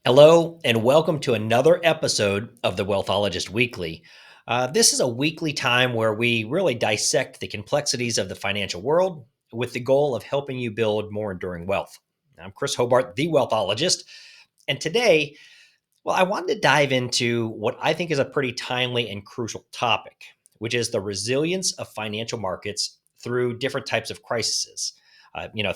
Hello, and welcome to another episode of the Wealthologist Weekly. This is a weekly time where we really dissect the complexities of the financial world with the goal of helping you build more enduring wealth. I'm Chris Hobart, the Wealthologist, and today, I wanted to dive into what I think is a pretty timely and crucial topic, which is the resilience of financial markets through different types of crises.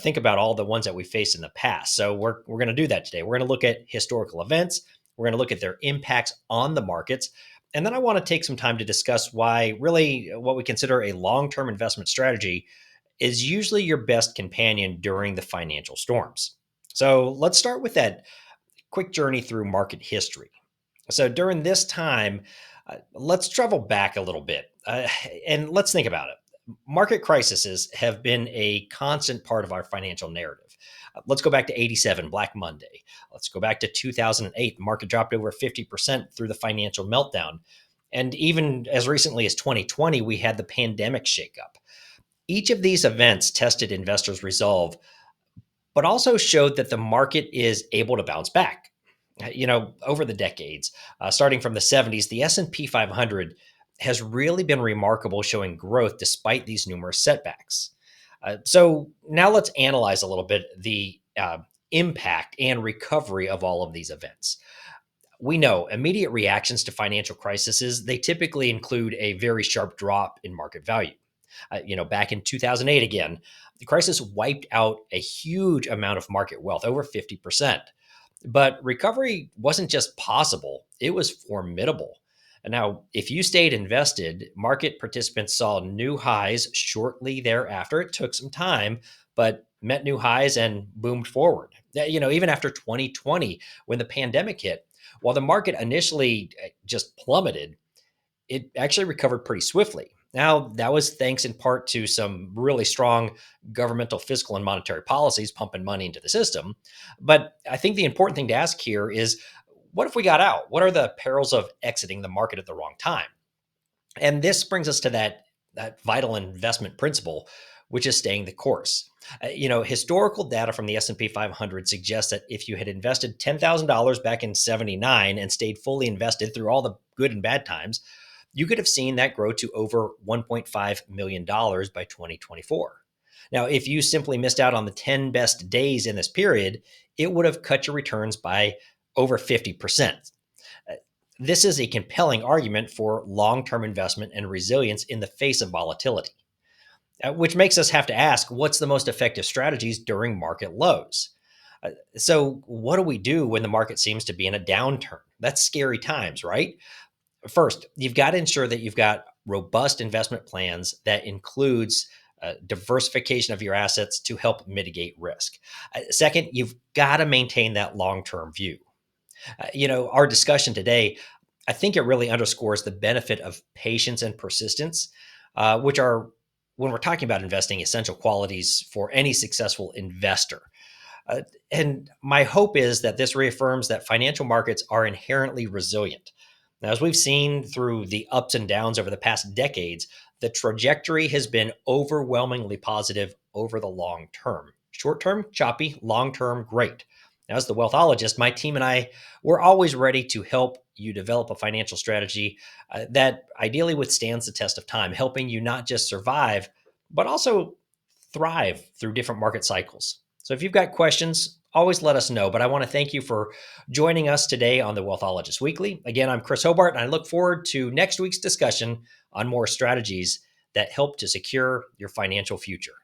Think about all the ones that we faced in the past. So we're going to do that today. We're going to look at historical events. We're going to look at their impacts on the markets. And then I want to take some time to discuss why really what we consider a long-term investment strategy is usually your best companion during the financial storms. So let's start with that quick journey through market history. So during this time, let's travel back a little bit and let's think about it. Market crises have been a constant part of our financial narrative. Let's go back to 87, Black Monday. Let's go back to 2008. The market dropped over 50% through the financial meltdown. And even as recently as 2020, we had the pandemic shakeup. Each of these events tested investors' resolve, but also showed that the market is able to bounce back. Over the decades, starting from the 70s, the S&P 500 has really been remarkable, showing growth despite these numerous setbacks. So now let's analyze a little bit the impact and recovery of all of these events. We know immediate reactions to financial crises, they typically include a very sharp drop in market value. Back in 2008 again, the crisis wiped out a huge amount of market wealth, over 50%. But recovery wasn't just possible, it was formidable. And now, if you stayed invested, market participants saw new highs shortly thereafter. It took some time, but met new highs and boomed forward. Even after 2020, when the pandemic hit, while the market initially just plummeted, it actually recovered pretty swiftly. Now, that was thanks in part to some really strong governmental fiscal and monetary policies pumping money into the system. But I think the important thing to ask here is, what if we got out? What are the perils of exiting the market at the wrong time? And this brings us to that vital investment principle, which is staying the course. Historical data from the S&P 500 suggests that if you had invested $10,000 back in 79 and stayed fully invested through all the good and bad times, you could have seen that grow to over $1.5 million by 2024. Now, if you simply missed out on the 10 best days in this period, it would have cut your returns by over 50%. This is a compelling argument for long-term investment and resilience in the face of volatility, which makes us have to ask, what's the most effective strategies during market lows? So what do we do when the market seems to be in a downturn? That's scary times, right? First, you've got to ensure that you've got robust investment plans that includes diversification of your assets to help mitigate risk. Second, you've got to maintain that long-term view. Our discussion today, I think it really underscores the benefit of patience and persistence, which are, when we're talking about investing, essential qualities for any successful investor. And my hope is that this reaffirms that financial markets are inherently resilient. Now, as we've seen through the ups and downs over the past decades, the trajectory has been overwhelmingly positive over the long term. Short term, choppy; long term, great. Now, as the wealthologist, my team and I, we're always ready to help you develop a financial strategy that ideally withstands the test of time, helping you not just survive, but also thrive through different market cycles. So if you've got questions, always let us know. But I want to thank you for joining us today on the Wealthologist Weekly. Again, I'm Chris Hobart, and I look forward to next week's discussion on more strategies that help to secure your financial future.